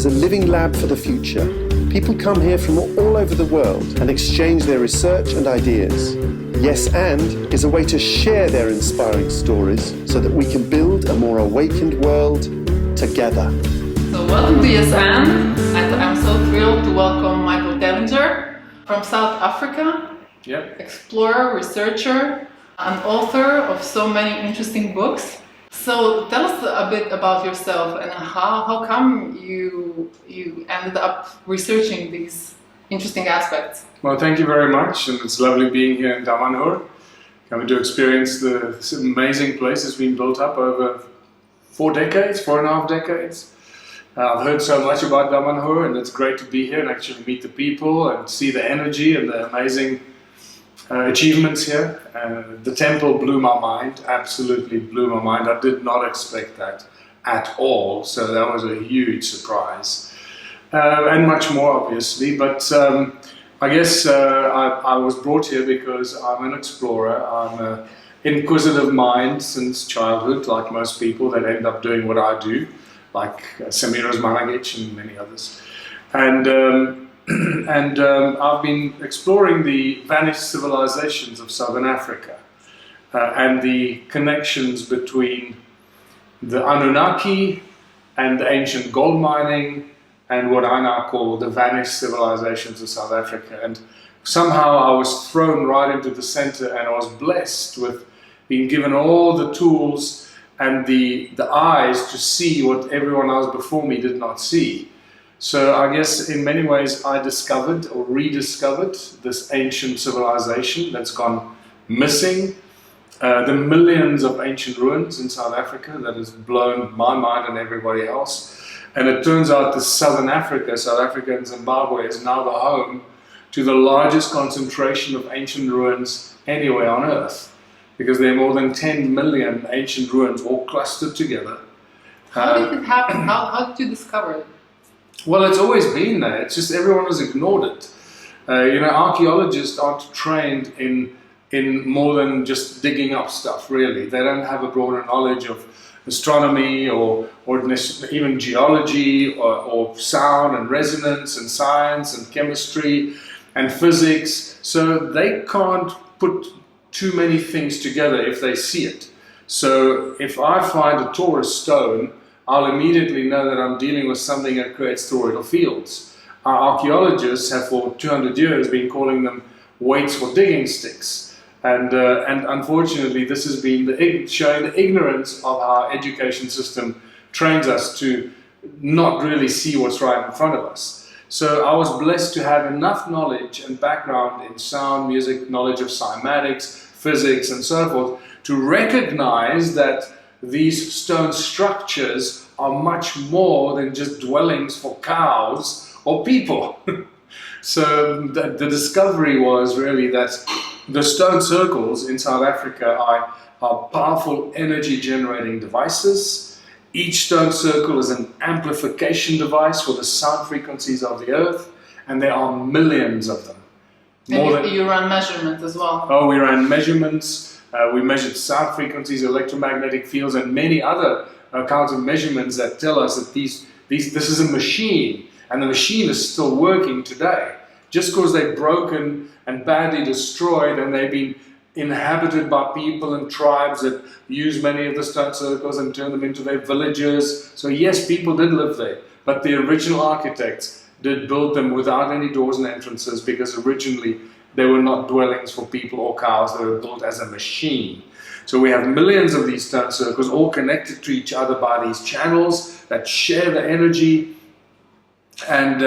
is a living lab for the future. People come here from all over the world and exchange their research and ideas. Yes And is a way to share their inspiring stories so that we can build a more awakened world together. So welcome to Yes And I'm so thrilled to welcome Michael Dellinger from South Africa. Yep. Explorer, researcher, and author of so many interesting books. So tell us a bit about yourself and how come you ended up researching these interesting aspects. Well, thank you very much, and it's lovely being here in Damanhur, coming to experience this amazing place that's been built up over 4.5 decades. I've heard so much about Damanhur, and it's great to be here and actually meet the people and see the energy and the amazing achievements here. The temple blew my mind, absolutely blew my mind. I did not expect that at all, so that was a huge surprise. And much more, obviously, but I guess I was brought here because I'm an explorer. I'm an inquisitive mind since childhood, like most people that end up doing what I do, like Samira's Managic and many others. And I've been exploring the vanished civilizations of Southern Africa and the connections between the Anunnaki and the ancient gold mining and what I now call the vanished civilizations of South Africa. And somehow I was thrown right into the center, and I was blessed with being given all the tools and the eyes to see what everyone else before me did not see. So I guess in many ways I discovered or rediscovered this ancient civilization that's gone missing. The millions of ancient ruins in South Africa that has blown my mind and everybody else. And it turns out that Southern Africa, South Africa and Zimbabwe, is now the home to the largest concentration of ancient ruins anywhere on Earth, because there are more than 10 million ancient ruins all clustered together. How did it happen? How did you discover it? Well, it's always been there. It's just everyone has ignored it. Archaeologists aren't trained in more than just digging up stuff, really. They don't have a broader knowledge of astronomy or even geology or sound and resonance and science and chemistry and physics. So they can't put too many things together if they see it. So if I find a Taurus stone, I'll immediately know that I'm dealing with something that creates toroidal fields. Our archaeologists have for 200 years been calling them weights for digging sticks. And unfortunately, this has been showing the ignorance of how our education system trains us to not really see what's right in front of us. So I was blessed to have enough knowledge and background in sound, music, knowledge of cymatics, physics, and so forth, to recognize that these stone structures are much more than just dwellings for cows or people. So the discovery was really that the stone circles in South Africa are powerful energy generating devices. Each stone circle is an amplification device for the sound frequencies of the earth, and there are millions of them. You ran measurements as well. Oh, we ran measurements. We measured sound frequencies, electromagnetic fields, and many other kinds of measurements that tell us that this is a machine, and the machine is still working today. Just because they're broken and badly destroyed, and they've been inhabited by people and tribes that use many of the stone circles and turn them into their villages. So yes, people did live there, but the original architects did build them without any doors and entrances, because originally they were not dwellings for people or cows. They were built as a machine. So we have millions of these stone circles all connected to each other by these channels that share the energy. And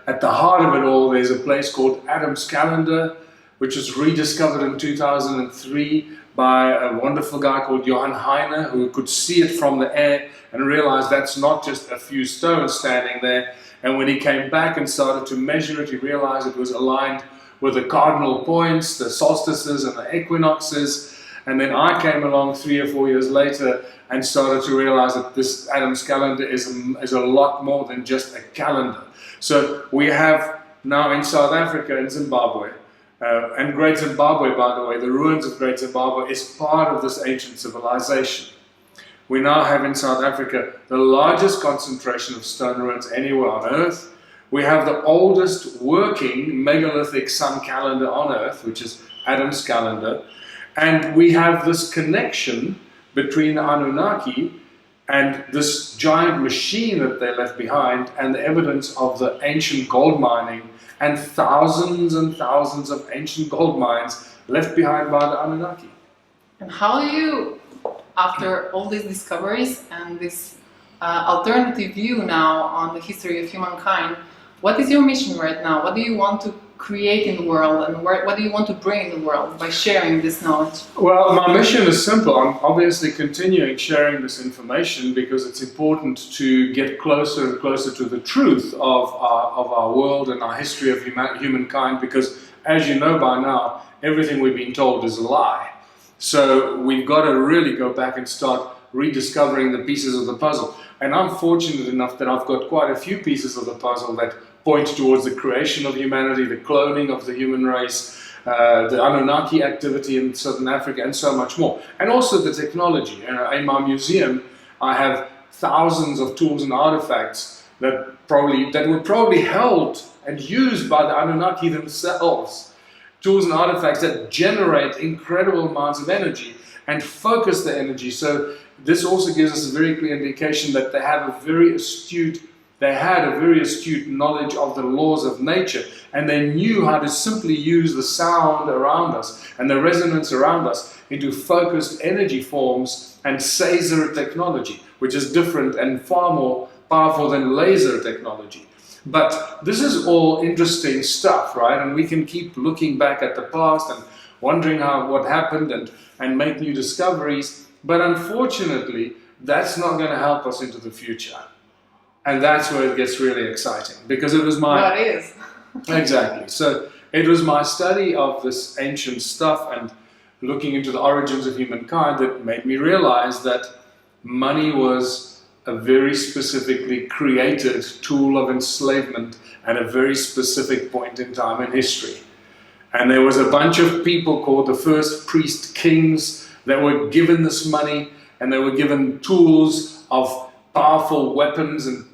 at the heart of it all, there's a place called Adam's Calendar, which was rediscovered in 2003 by a wonderful guy called Johann Heine, who could see it from the air and realized that's not just a few stones standing there. And when he came back and started to measure it, he realized it was aligned with the cardinal points, the solstices and the equinoxes. And then I came along 3 or 4 years later and started to realize that this Adam's Calendar is a lot more than just a calendar. So we have now in South Africa and Zimbabwe, and Great Zimbabwe, by the way, the ruins of Great Zimbabwe is part of this ancient civilization. We now have in South Africa the largest concentration of stone ruins anywhere on Earth. We have the oldest working megalithic sun calendar on Earth, which is Adam's calendar. And we have this connection between the Anunnaki and this giant machine that they left behind, and the evidence of the ancient gold mining and thousands of ancient gold mines left behind by the Anunnaki. And how do you, after all these discoveries and this alternative view now on the history of humankind, what is your mission right now? What do you want to create in the world, and what do you want to bring in the world by sharing this knowledge? Well, my mission is simple. I'm obviously continuing sharing this information because it's important to get closer and closer to the truth of our world and our history of humankind, because as you know by now, everything we've been told is a lie. So we've got to really go back and start rediscovering the pieces of the puzzle. And I'm fortunate enough that I've got quite a few pieces of the puzzle that point towards the creation of humanity, the cloning of the human race, the Anunnaki activity in Southern Africa, and so much more. And also the technology. In my museum, I have thousands of tools and artifacts that were probably held and used by the Anunnaki themselves. Tools and artifacts that generate incredible amounts of energy and focus the energy. So this also gives us a very clear indication that they had a very astute knowledge of the laws of nature, and they knew how to simply use the sound around us and the resonance around us into focused energy forms and Caesar technology, which is different and far more powerful than laser technology. But this is all interesting stuff, right? And we can keep looking back at the past and wondering what happened and make new discoveries. But unfortunately, that's not going to help us into the future. And that's where it gets really exciting, because it was my... Well, it is. Exactly. So it was my study of this ancient stuff and looking into the origins of humankind that made me realize that money was a very specifically created tool of enslavement at a very specific point in time in history. And there was a bunch of people called the first priest kings that were given this money, and they were given tools of powerful weapons and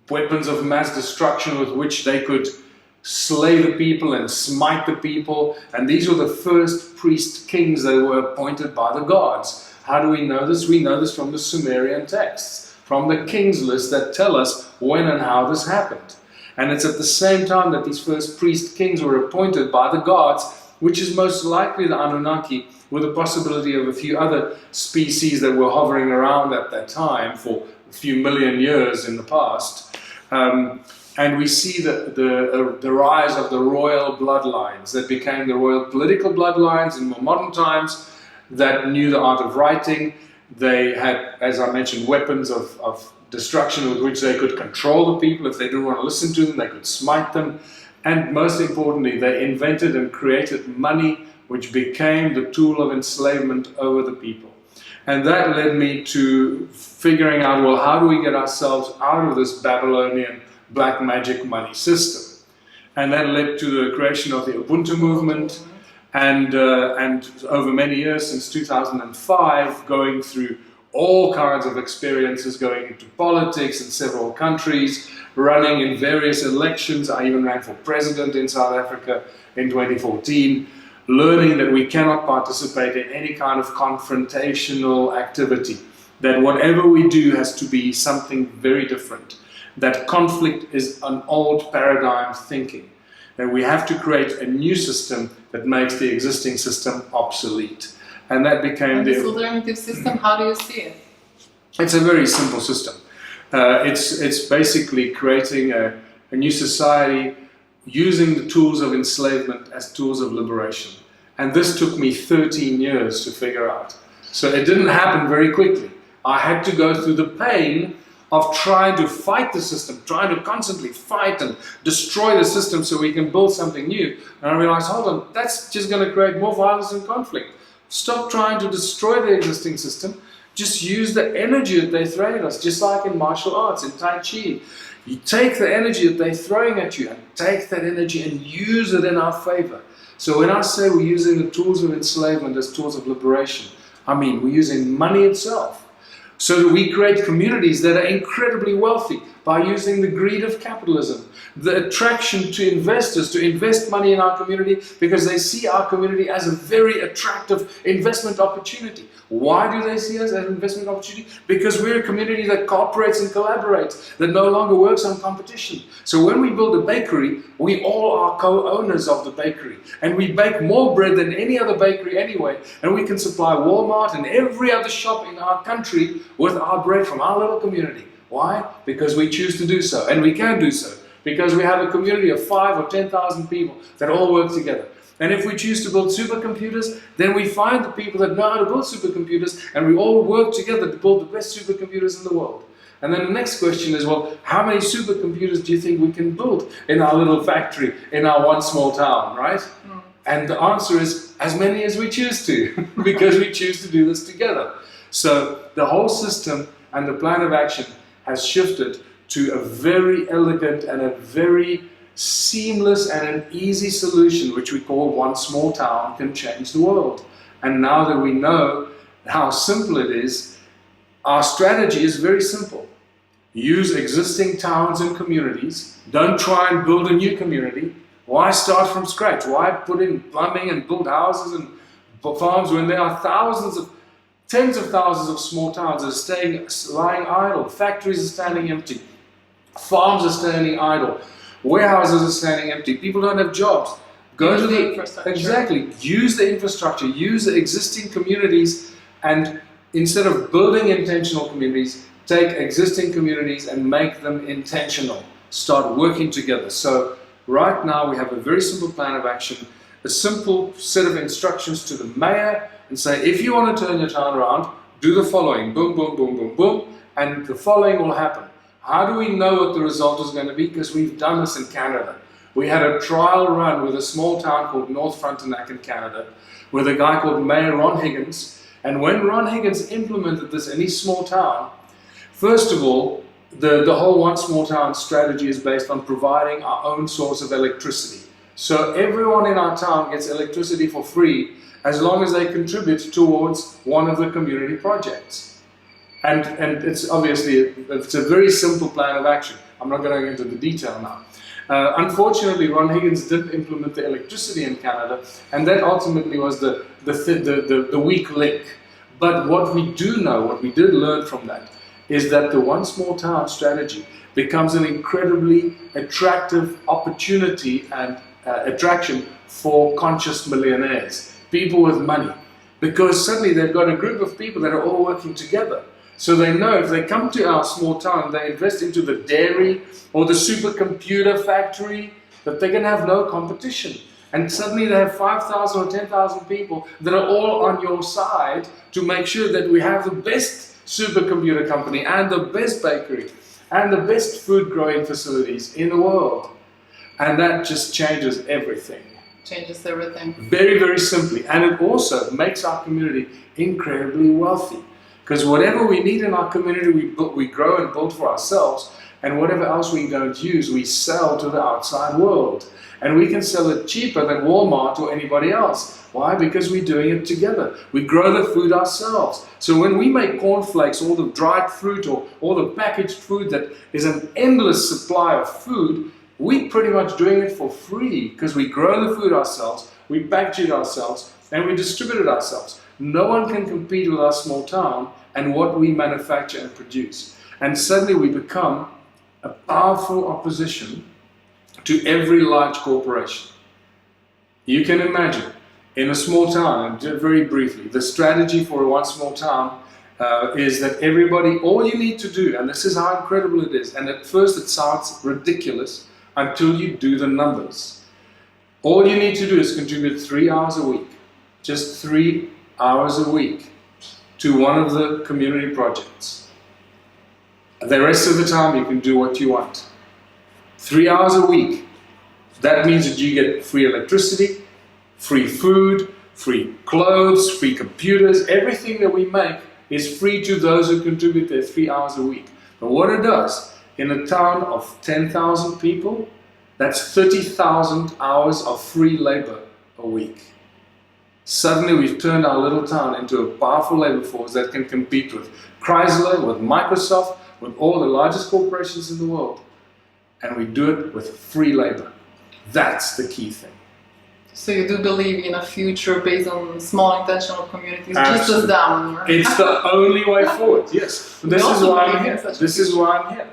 weapons of mass destruction with which they could slay the people and smite the people. And these were the first priest kings that were appointed by the gods. How do we know this? We know this from the Sumerian texts, from the kings list that tell us when and how this happened. And it's at the same time that these first priest kings were appointed by the gods, which is most likely the Anunnaki, with the possibility of a few other species that were hovering around at that time for a few million years in the past. And we see the rise of the royal bloodlines that became the royal political bloodlines in more modern times that knew the art of writing. They had, as I mentioned, weapons of destruction with which they could control the people. If they didn't want to listen to them, they could smite them. And most importantly, they invented and created money, which became the tool of enslavement over the people. And that led me to figuring out, well, how do we get ourselves out of this Babylonian black magic money system? And that led to the creation of the Ubuntu movement, and over many years, since 2005, going through all kinds of experiences, going into politics in several countries, running in various elections. I even ran for president in South Africa in 2014, learning that we cannot participate in any kind of confrontational activity, that whatever we do has to be something very different, that conflict is an old paradigm thinking, that we have to create a new system that makes the existing system obsolete. And that became this alternative system, how do you see it? It's a very simple system. It's basically creating a new society using the tools of enslavement as tools of liberation. And this took me 13 years to figure out. So it didn't happen very quickly. I had to go through the pain of trying to fight the system, trying to constantly fight and destroy the system so we can build something new. And I realized, hold on, that's just going to create more violence and conflict. Stop trying to destroy the existing system. Just use the energy that they throw at us, just like in martial arts, in Tai Chi. You take the energy that they're throwing at you and take that energy and use it in our favor. So when I say we're using the tools of enslavement as tools of liberation, I mean we're using money itself. so that we create communities that are incredibly wealthy by using the greed of capitalism, the attraction to investors to invest money in our community because they see our community as a very attractive investment opportunity. Why do they see us as an investment opportunity? Because we're a community that cooperates and collaborates, that no longer works on competition. So when we build a bakery, we all are co-owners of the bakery, and we bake more bread than any other bakery anyway, and we can supply Walmart and every other shop in our country with our bread from our little community. Why? Because we choose to do so, and we can do so, because we have a community of 5,000 or 10,000 people that all work together. And if we choose to build supercomputers, then we find the people that know how to build supercomputers, and we all work together to build the best supercomputers in the world. And then the next question is, well, how many supercomputers do you think we can build in our little factory, in our one small town, right? Mm. And the answer is, as many as we choose to, because we choose to do this together. So the whole system and the plan of action has shifted to a very elegant and a very seamless and an easy solution, which we call one small town can change the world. And now that we know how simple it is, our strategy is very simple. Use existing towns and communities. Don't try and build a new community. Why start from scratch? Why put in plumbing and build houses and farms when there are tens of thousands of small towns that are lying idle? Factories are standing empty. Farms are standing idle. Warehouses are standing empty. People don't have jobs. Go to the infrastructure. Exactly. Use the infrastructure. Use the existing communities, and instead of building intentional communities, take existing communities and make them intentional. Start working together. So right now we have a very simple plan of action, a simple set of instructions to the mayor, and say, if you want to turn your town around, do the following. Boom, boom, boom, boom, boom, and the following will happen. How do we know what the result is going to be? Because we've done this in Canada. We had a trial run with a small town called North Frontenac in Canada, with a guy called Mayor Ron Higgins. And when Ron Higgins implemented this in his small town, first of all, the whole one small town strategy is based on providing our own source of electricity. So everyone in our town gets electricity for free as long as they contribute towards one of the community projects. And it's obviously, it's a very simple plan of action. I'm not going to go into the detail now. Unfortunately, Ron Higgins didn't implement the electricity in Canada, and that ultimately was the weak link. But what we do know, what we did learn from that, is that the one small town strategy becomes an incredibly attractive opportunity and attraction for conscious millionaires, people with money, because suddenly they've got a group of people that are all working together. So they know if they come to our small town, they invest into the dairy or the supercomputer factory, that they can have no competition. And suddenly they have 5,000 or 10,000 people that are all on your side to make sure that we have the best supercomputer company and the best bakery and the best food growing facilities in the world. And that just changes everything. Changes everything. Very, very simply. And it also makes our community incredibly wealthy. Because whatever we need in our community, we grow and build for ourselves. And whatever else we don't use, we sell to the outside world. And we can sell it cheaper than Walmart or anybody else. Why? Because we're doing it together. We grow the food ourselves. So when we make cornflakes, all the dried fruit or all the packaged food that is an endless supply of food, we're pretty much doing it for free because we grow the food ourselves, we package it ourselves, and we distribute it ourselves. No one can compete with our small town and what we manufacture and produce. And suddenly we become a powerful opposition to every large corporation. You can imagine, in a small town, and very briefly, the strategy for one small town is that everybody, all you need to do, and this is how incredible it is, and at first it sounds ridiculous until you do the numbers. All you need to do is contribute 3 hours a week, just 3 hours a week, to one of the community projects. The rest of the time you can do what you want. 3 hours a week. That means that you get free electricity, free food, free clothes, free computers. Everything that we make is free to those who contribute their 3 hours a week. But what it does, in a town of 10,000 people, that's 30,000 hours of free labor a week. Suddenly we've turned our little town into a powerful labor force that can compete with Chrysler, with Microsoft, with all the largest corporations in the world. And we do it with free labor. That's the key thing. So you do believe in a future based on small intentional communities, Absolutely. just as Damanhur. It's the only way forward, yes. This is why I'm here. This is why I'm here.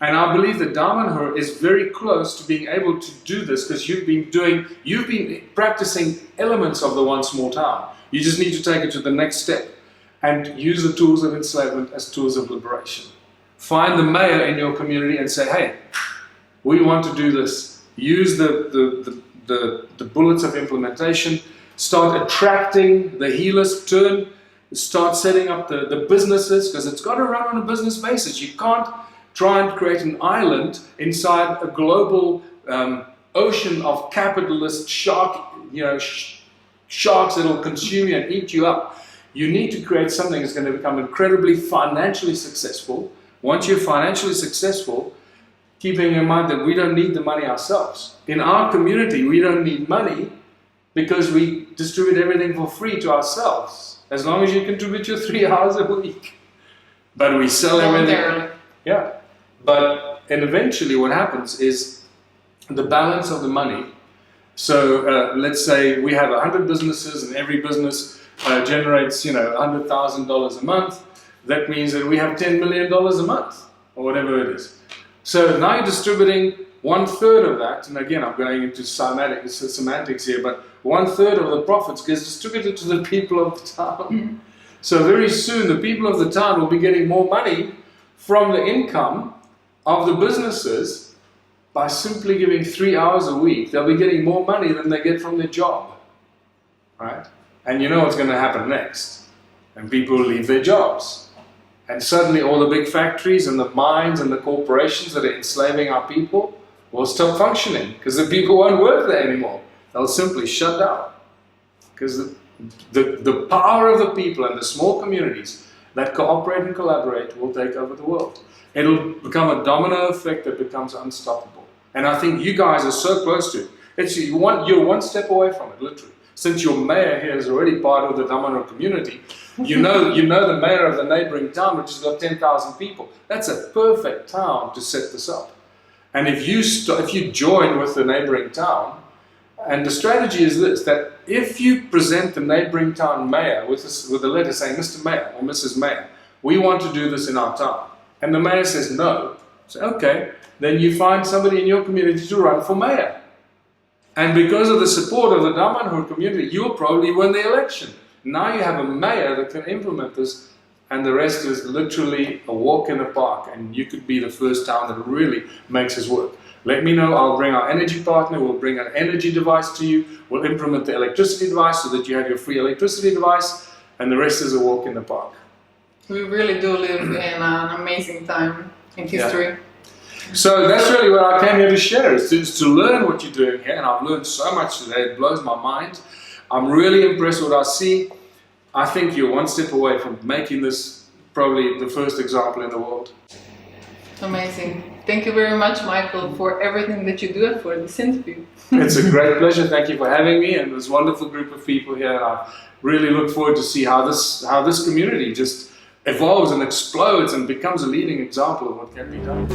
And I believe that Damanhur is very close to being able to do this because you've been practicing elements of the one small town. You just need to take it to the next step and use the tools of enslavement as tools of liberation. Find the mayor in your community and say, hey, we want to do this. Use the bullets of implementation. Start attracting the healers. Start setting up the businesses, because it's got to run on a business basis. You can't try and create an island inside a global ocean of capitalist sharks that will consume you and eat you up. You need to create something that's going to become incredibly financially successful. Once you're financially successful, keeping in mind that we don't need the money ourselves. In our community, we don't need money because we distribute everything for free to ourselves, as long as you contribute your 3 hours a week. But we sell everything. Yeah. And eventually what happens is the balance of the money. So let's say we have 100 businesses and every business generates, $100,000 a month. That means that we have $10 million a month, or whatever it is. So now you're distributing 1/3 of that, and again I'm going into semantics here, but 1/3 of the profits gets distributed to the people of the town. Mm-hmm. So very soon the people of the town will be getting more money from the income of the businesses by simply giving 3 hours a week. They'll be getting more money than they get from their job, right? And you know what's going to happen next, and people will leave their jobs. And suddenly all the big factories and the mines and the corporations that are enslaving our people will stop functioning because the people won't work there anymore. They'll simply shut down. Because the power of the people and the small communities that cooperate and collaborate will take over the world. It'll become a domino effect that becomes unstoppable. And I think you guys are so close to it. You're one step away from it, literally. Since your mayor here is already part of the Damanhur community, you know the mayor of the neighboring town, which has got 10,000 people. That's a perfect town to set this up. And if you join with the neighboring town, and the strategy is this, that if you present the neighboring town mayor with a letter saying, Mr. Mayor or Mrs. Mayor, we want to do this in our town, and the mayor says no, say okay, then you find somebody in your community to run for mayor. And because of the support of the Damanhur community, you'll probably win the election. Now you have a mayor that can implement this, and the rest is literally a walk in the park, and you could be the first town that really makes this work. Let me know, I'll bring our energy partner, we'll bring an energy device to you, we'll implement the electricity device so that you have your free electricity device, and the rest is a walk in the park. We really do live in an amazing time in history. Yeah. So that's really what I came here to share, is to learn what you're doing here, and I've learned so much today, it blows my mind. I'm really impressed with what I see. I think you're one step away from making this probably the first example in the world. Amazing. Thank you very much, Michael, for everything that you do and for this interview. It's a great pleasure. Thank you for having me, and this wonderful group of people here. I really look forward to see how this community just evolves and explodes and becomes a leading example of what can be done.